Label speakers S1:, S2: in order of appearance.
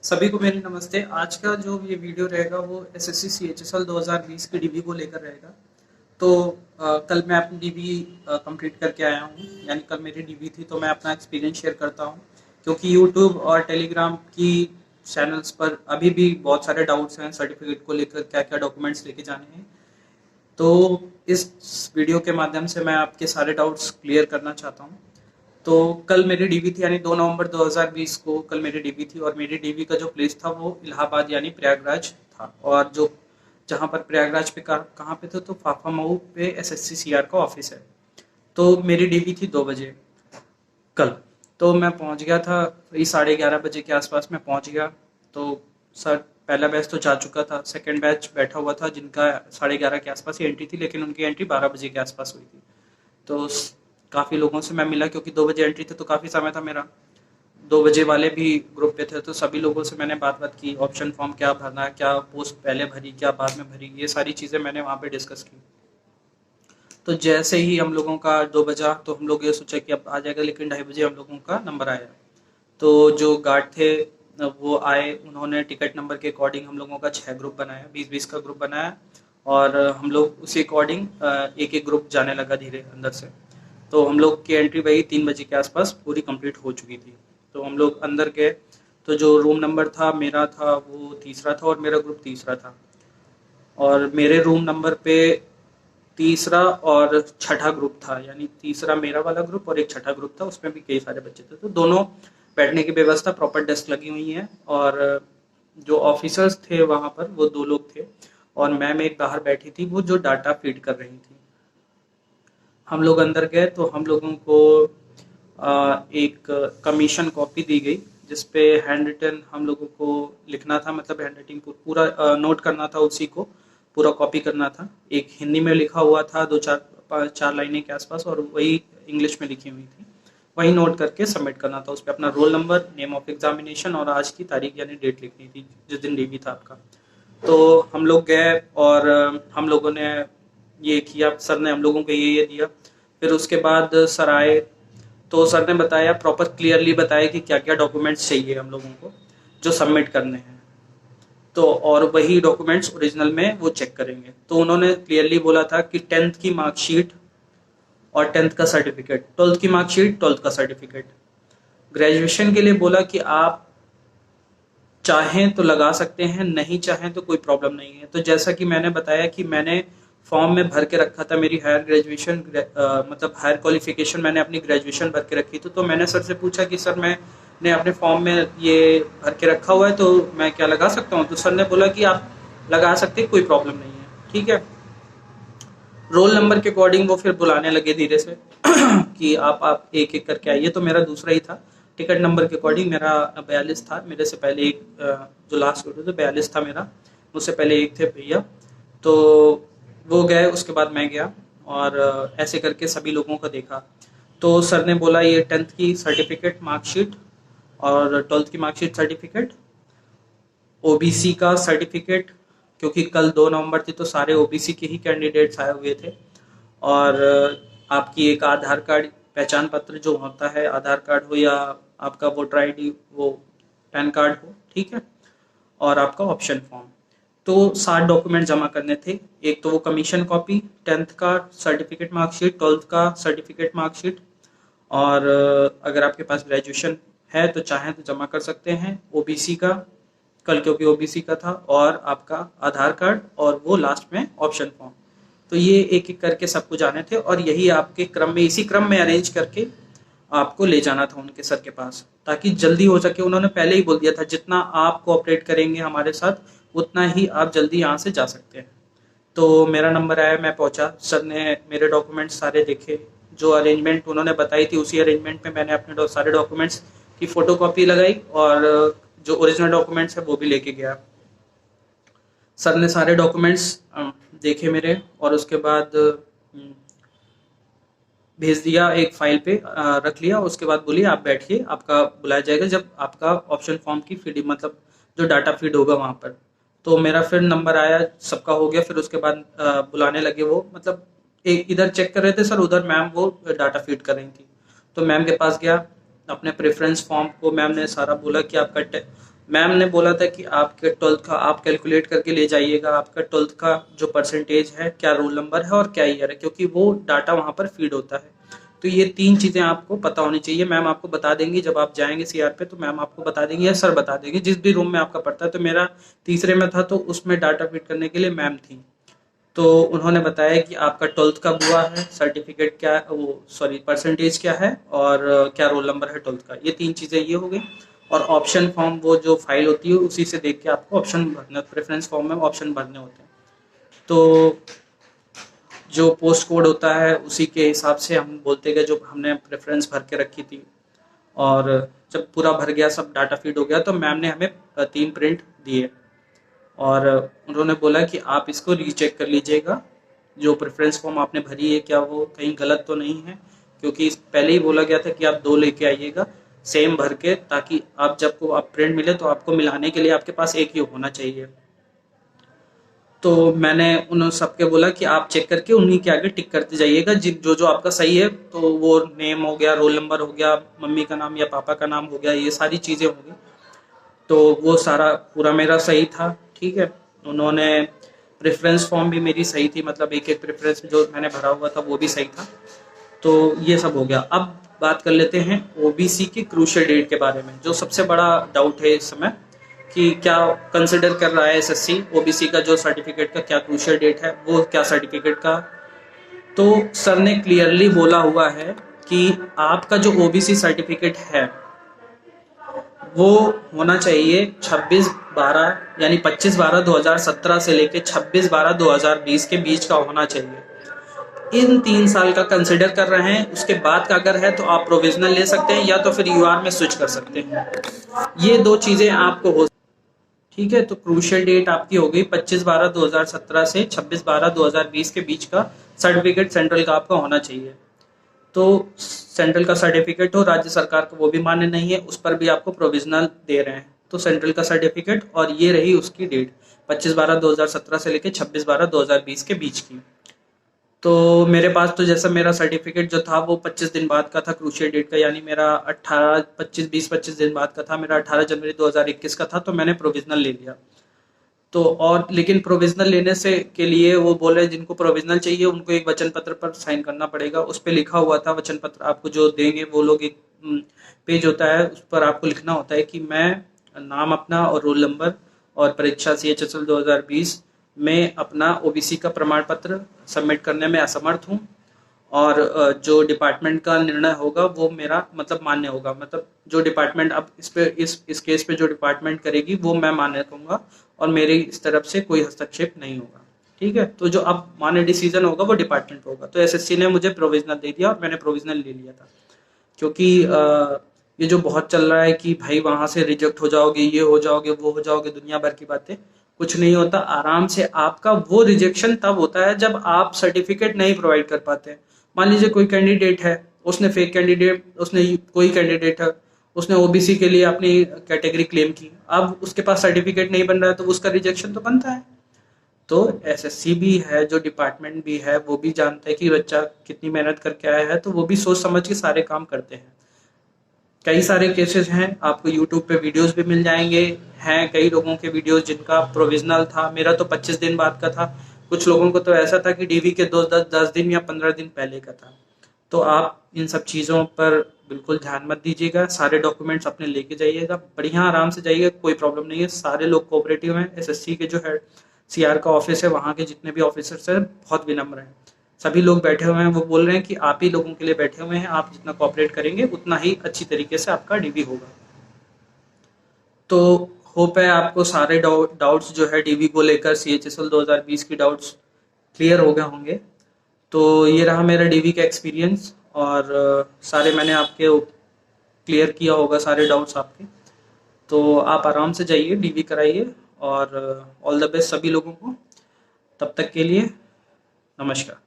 S1: सभी को मेरी नमस्ते। आज का जो ये वीडियो रहेगा वो एसएससी सीएचएसएल 2020 की डीबी को लेकर रहेगा। तो कल मैं अपनी डीबी कंप्लीट करके आया हूँ, यानी कल मेरी डीबी थी, तो मैं अपना एक्सपीरियंस शेयर करता हूँ क्योंकि यूट्यूब और टेलीग्राम की चैनल्स पर अभी भी बहुत सारे डाउट्स हैं सर्टिफिकेट को लेकर, क्या क्या डॉक्यूमेंट्स लेके जाने हैं। तो इस वीडियो के माध्यम से मैं आपके सारे डाउट्स क्लियर करना चाहता हूँ। तो कल मेरी डीवी थी, यानी 2 नवंबर 2020 को कल मेरी डीवी थी, और मेरी डीवी का जो प्लेस था वो इलाहाबाद यानी प्रयागराज था। और जो जहाँ पर प्रयागराज पे कहाँ पे थे, तो फाफामऊ पे एसएससी सीआर का ऑफिस है। तो मेरी डीवी थी 2 बजे कल। तो मैं पहुँच गया था, वही 11:30 बजे के आसपास मैं पहुँच गया। तो सर, पहला बैच तो जा चुका था, सेकंड बैच बैठा हुआ था जिनका 11:30 के आसपास ही एंट्री थी, लेकिन उनकी एंट्री 12 बजे के आसपास हुई थी। तो काफ़ी लोगों से मैं मिला क्योंकि 2 बजे एंट्री थी, तो काफ़ी समय था मेरा। 2 बजे वाले भी ग्रुप पे थे, तो सभी लोगों से मैंने बात की, ऑप्शन फॉर्म क्या भरना है, क्या पोस्ट पहले भरी, क्या बाद में भरी, ये सारी चीज़ें मैंने वहाँ पे डिस्कस की। तो जैसे ही हम लोगों का 2 बजा, तो हम लोग ये सोचा कि अब आ जाएगा, लेकिन 2:30 बजे हम लोगों का नंबर आया। तो जो गार्ड थे वो आए, उन्होंने टिकट नंबर के अकॉर्डिंग हम लोगों का 6 ग्रुप बनाया, 20-20 का ग्रुप बनाया। और हम लोग उसी अकॉर्डिंग एक एक ग्रुप जाने लगा धीरे अंदर से। तो हम लोग की एंट्री वही 3 बजे के आसपास पूरी कंप्लीट हो चुकी थी। तो हम लोग अंदर गए, तो जो रूम नंबर था मेरा था वो तीसरा था, और मेरा ग्रुप तीसरा था। और मेरे रूम नंबर पे तीसरा और छठा ग्रुप था, यानी तीसरा मेरा वाला ग्रुप और एक छठा ग्रुप था, उसमें भी कई सारे बच्चे थे। तो दोनों बैठने की व्यवस्था, प्रॉपर डेस्क लगी हुई है। और जो ऑफिसर्स थे वहाँ पर वो 2 लोग थे, और मैम एक बाहर बैठी थी, वो जो डाटा फीड कर रही थी। हम लोग अंदर गए तो हम लोगों को एक कमीशन कॉपी दी गई, जिसपे हैंड रिटन हम लोगों को लिखना था, मतलब हैंड राइटिंग पूरा नोट करना था, उसी को पूरा कॉपी करना था। एक हिंदी में लिखा हुआ था, 4 लाइनें के आसपास, और वही इंग्लिश में लिखी हुई थी। वही नोट करके सबमिट करना था। उस पर अपना roll number, name of examination और आज की तारीख यानी डेट लिखनी थी जिस दिन डीबी था आपका। तो हम लोग गए और हम लोगों ने ये किया, सर ने हम लोगों को ये दिया। फिर उसके बाद सर आए, तो सर ने बताया, प्रॉपर क्लियरली बताया कि क्या क्या डॉक्यूमेंट्स चाहिए हम लोगों को जो सबमिट करने हैं। तो और वही डॉक्यूमेंट्स ओरिजिनल में वो चेक करेंगे। तो उन्होंने क्लियरली बोला था कि 10th की मार्कशीट और 10th का सर्टिफिकेट, 12th की मार्कशीट, 12th का सर्टिफिकेट। ग्रेजुएशन के लिए बोला कि आप चाहें तो लगा सकते हैं, नहीं चाहें तो कोई प्रॉब्लम नहीं है। तो जैसा कि मैंने बताया कि मैंने फॉर्म में भर के रखा था, मेरी हायर ग्रेजुएशन मतलब हायर क्वालिफिकेशन मैंने अपनी ग्रेजुएशन भर के रखी थी। तो मैंने सर से पूछा कि सर, मैंने अपने फॉर्म में ये भर के रखा हुआ है, तो मैं क्या लगा सकता हूँ? तो सर ने बोला कि आप लगा सकते हैं, कोई प्रॉब्लम नहीं है, ठीक है। रोल नंबर के अकॉर्डिंग वो फिर बुलाने लगे धीरे से कि आप एक एक करके आइए। तो मेरा दूसरा ही था, टिकट नंबर के अकॉर्डिंग मेरा 42 था। मेरे से पहले एक जो लास्ट वीडियो था 42 था मेरा, मुझसे पहले एक थे भैया। तो वो गए, उसके बाद मैं गया, और ऐसे करके सभी लोगों को देखा। तो सर ने बोला ये 10th की सर्टिफिकेट मार्कशीट और 12th की मार्कशीट सर्टिफिकेट, ओबीसी का सर्टिफिकेट, क्योंकि कल 2 नवंबर थी तो सारे ओबीसी के ही कैंडिडेट्स आए हुए थे। और आपकी एक आधार कार्ड, पहचान पत्र जो होता है, आधार कार्ड हो या आपका वोटर आईडी, वो पैन कार्ड हो, ठीक है। और आपका ऑप्शन फॉर्म। तो 7 डॉक्यूमेंट जमा करने थे। एक तो वो कमीशन कॉपी, 10th का सर्टिफिकेट मार्कशीट, 12th का सर्टिफिकेट मार्कशीट, और अगर आपके पास ग्रेजुएशन है तो चाहें तो जमा कर सकते हैं। ओबीसी का, कल क्योंकि ओबीसी का था, और आपका आधार कार्ड, और वो लास्ट में ऑप्शन फॉर्म। तो ये एक एक करके सबको जाने थे, और यही आपके क्रम में, इसी क्रम में अरेंज करके आपको ले जाना था उनके सर के पास, ताकि जल्दी हो सके। उन्होंने पहले ही बोल दिया था, जितना आप कोऑपरेट करेंगे हमारे साथ उतना ही आप जल्दी यहाँ से जा सकते हैं। तो मेरा नंबर आया, मैं पहुंचा, सर ने मेरे डॉक्यूमेंट सारे देखे। जो अरेंजमेंट उन्होंने बताई थी उसी अरेंजमेंट में मैंने अपने सारे डॉक्यूमेंट्स की फोटोकॉपी लगाई, और जो ओरिजिनल डॉक्यूमेंट्स है वो भी लेके गया। सर ने सारे डॉक्यूमेंट्स देखे मेरे, और उसके बाद भेज दिया, एक फाइल पे रख लिया। उसके बाद बोलिए आप बैठिए, आपका बुलाया जाएगा जब आपका ऑप्शन फॉर्म की फीडिंग, मतलब जो डाटा फीड होगा वहाँ पर। तो मेरा फिर नंबर आया, सबका हो गया। फिर उसके बाद बुलाने लगे वो, मतलब एक इधर चेक कर रहे थे सर, उधर मैम वो डाटा फीड कर रही थी। तो मैम के पास गया, अपने प्रेफरेंस फॉर्म को मैम ने सारा बोला कि आपका मैम ने बोला था कि आपके 12th का आप कैलकुलेट करके ले जाइएगा, आपका 12th का जो परसेंटेज है, क्या रोल नंबर है और क्या ईयर है, क्योंकि वो डाटा वहाँ पर फीड होता है। तो ये 3 चीज़ें आपको पता होनी चाहिए। मैम आपको बता देंगी जब आप जाएँगे सीआर पे, तो मैम आपको बता देंगी या सर बता देंगे, जिस भी रूम में आपका पड़ता है। तो मेरा तीसरे में था, तो उसमें डाटा फीड करने के लिए मैम थी। तो उन्होंने बताया कि आपका 12th कब हुआ है, सर्टिफिकेट क्या वो सॉरी परसेंटेज क्या है और क्या रोल नंबर है 12th का। ये 3 चीज़ें ये हो गई। और ऑप्शन फॉर्म वो जो फाइल होती है उसी से देख के आपको ऑप्शन भरना, प्रेफरेंस फॉर्म में ऑप्शन भरने होते हैं। तो जो पोस्ट कोड होता है उसी के हिसाब से हम बोलते गए, जो हमने प्रेफरेंस भर के रखी थी। और जब पूरा भर गया, सब डाटा फीड हो गया, तो मैम ने हमें 3 प्रिंट दिए और उन्होंने बोला कि आप इसको रीचेक कर लीजिएगा, जो प्रेफरेंस फॉर्म आपने भरी है क्या वो कहीं गलत तो नहीं है, क्योंकि पहले ही बोला गया था कि आप 2 लेके आइएगा सेम भर के, ताकि आप जब को आप प्रिंट मिले तो आपको मिलाने के लिए आपके पास एक ही होना चाहिए। तो मैंने उन सबके बोला कि आप चेक करके उन्हीं के आगे टिक करते जाइएगा, जो जो आपका सही है। तो वो नेम हो गया, रोल नंबर हो गया, मम्मी का नाम या पापा का नाम हो गया, ये सारी चीज़ें होंगी। तो वो सारा पूरा मेरा सही था, ठीक है। उन्होंने प्रेफरेंस फॉर्म भी मेरी सही थी, मतलब एक एक प्रेफरेंस जो मैंने भरा हुआ था वो भी सही था। तो ये सब हो गया। अब बात कर लेते हैं ओबीसी की क्रूशियल डेट के बारे में, जो सबसे बड़ा डाउट है इस समय कि क्या कंसिडर कर रहा है एसएससी ओबीसी का जो सर्टिफिकेट का क्या क्रूशियल डेट है, वो क्या सर्टिफिकेट का। तो सर ने क्लियरली बोला हुआ है कि आपका जो ओबीसी सर्टिफिकेट है वो होना चाहिए 26/12 यानी 25/12/2017 से लेके 26/12/2020 के बीच का होना चाहिए। इन 3 साल का कंसिडर कर रहे हैं, उसके बाद का अगर है तो आप प्रोविजनल ले सकते हैं या तो फिर यूआर में स्विच कर सकते हैं। ये 2 चीजें आपको हो, ठीक है। तो क्रूशियल डेट आपकी हो गई 25/12/2017 से 26/12/2020 के बीच का सर्टिफिकेट सेंट्रल का आपका होना चाहिए। तो सेंट्रल का सर्टिफिकेट हो, राज्य सरकार का वो भी मान्य नहीं है, उस पर भी आपको प्रोविजनल दे रहे हैं। तो सेंट्रल का सर्टिफिकेट, और ये रही उसकी डेट 25/12/2017 से लेके 26/12/2020 के बीच की। तो मेरे पास तो जैसा मेरा सर्टिफिकेट जो था वो 25 दिन बाद का था क्रूशियल डेट का, यानी मेरा 25 दिन बाद का था, मेरा 18 जनवरी 2021 का था। तो मैंने प्रोविजनल ले लिया। तो और लेकिन प्रोविजनल लेने से के लिए वो बोले जिनको प्रोविजनल चाहिए उनको एक वचन पत्र पर साइन करना पड़ेगा। उस पर लिखा हुआ था, वचन पत्र आपको जो देंगे वो लोग, एक पेज होता है उस पर आपको लिखना होता है कि मैं नाम अपना और रोल नंबर और परीक्षा CHSL 2020 में अपना ओबीसी का प्रमाण पत्र सबमिट करने में असमर्थ हूँ, और जो डिपार्टमेंट का निर्णय होगा वो मेरा मतलब मान्य होगा, मतलब जो डिपार्टमेंट अब इस पे इस केस पे जो डिपार्टमेंट करेगी वो मैं मान्य करूँगा, और मेरी इस तरफ से कोई हस्तक्षेप नहीं होगा, ठीक है। तो जो अब मान्य डिसीजन होगा वो डिपार्टमेंट होगा। तो एसएससी ने मुझे प्रोविजनल दे दिया और मैंने प्रोविजनल ले लिया था, क्योंकि ये जो बहुत चल रहा है कि भाई वहां से रिजेक्ट हो जाओगे, ये हो जाओगे, वो हो जाओगे, दुनिया भर की बातें, कुछ नहीं होता। आराम से आपका वो रिजेक्शन तब होता है जब आप सर्टिफिकेट नहीं प्रोवाइड कर पाते। मान लीजिए कोई कैंडिडेट है, उसने फेक कैंडिडेट, कोई कैंडिडेट है, उसने ओबीसी के लिए अपनी कैटेगरी क्लेम की, अब उसके पास सर्टिफिकेट नहीं बन रहा है तो उसका रिजेक्शन तो बनता है। तो एसएससी भी है, जो डिपार्टमेंट भी है, वो भी जानता है कि बच्चा कितनी मेहनत करके आया है, तो वो भी सोच समझ के सारे काम करते हैं। कई सारे केसेस हैं, आपको यूट्यूब पे वीडियोस भी मिल जाएंगे, हैं कई लोगों के वीडियोस जिनका प्रोविजनल था। मेरा तो 25 दिन बाद का था, कुछ लोगों को तो ऐसा था कि डीवी के 10 दिन या 15 दिन पहले का था। तो आप इन सब चीज़ों पर बिल्कुल ध्यान मत दीजिएगा, सारे डॉक्यूमेंट्स अपने लेके जाइएगा, बढ़िया आराम से जाइएगा, कोई प्रॉब्लम नहीं है। सारे लोग कोऑपरेटिव हैं। एसएससी के जो है सीआर का ऑफिस है, वहाँ के जितने भी ऑफिसर्स हैं बहुत विनम्र हैं, सभी लोग बैठे हुए हैं। वो बोल रहे हैं कि आप ही लोगों के लिए बैठे हुए हैं, आप जितना कोऑपरेट करेंगे उतना ही अच्छी तरीके से आपका डीवी होगा। तो होप है आपको सारे डाउट्स जो है डीवी को लेकर, CHSL 2020 की डाउट्स क्लियर हो गए होंगे। तो ये रहा मेरा डीवी का एक्सपीरियंस, और सारे मैंने आपके क्लियर किया होगा सारे डाउट्स आपके। तो आप आराम से जाइए, डीवी कराइए, और ऑल द बेस्ट सभी लोगों को। तब तक के लिए नमस्कार।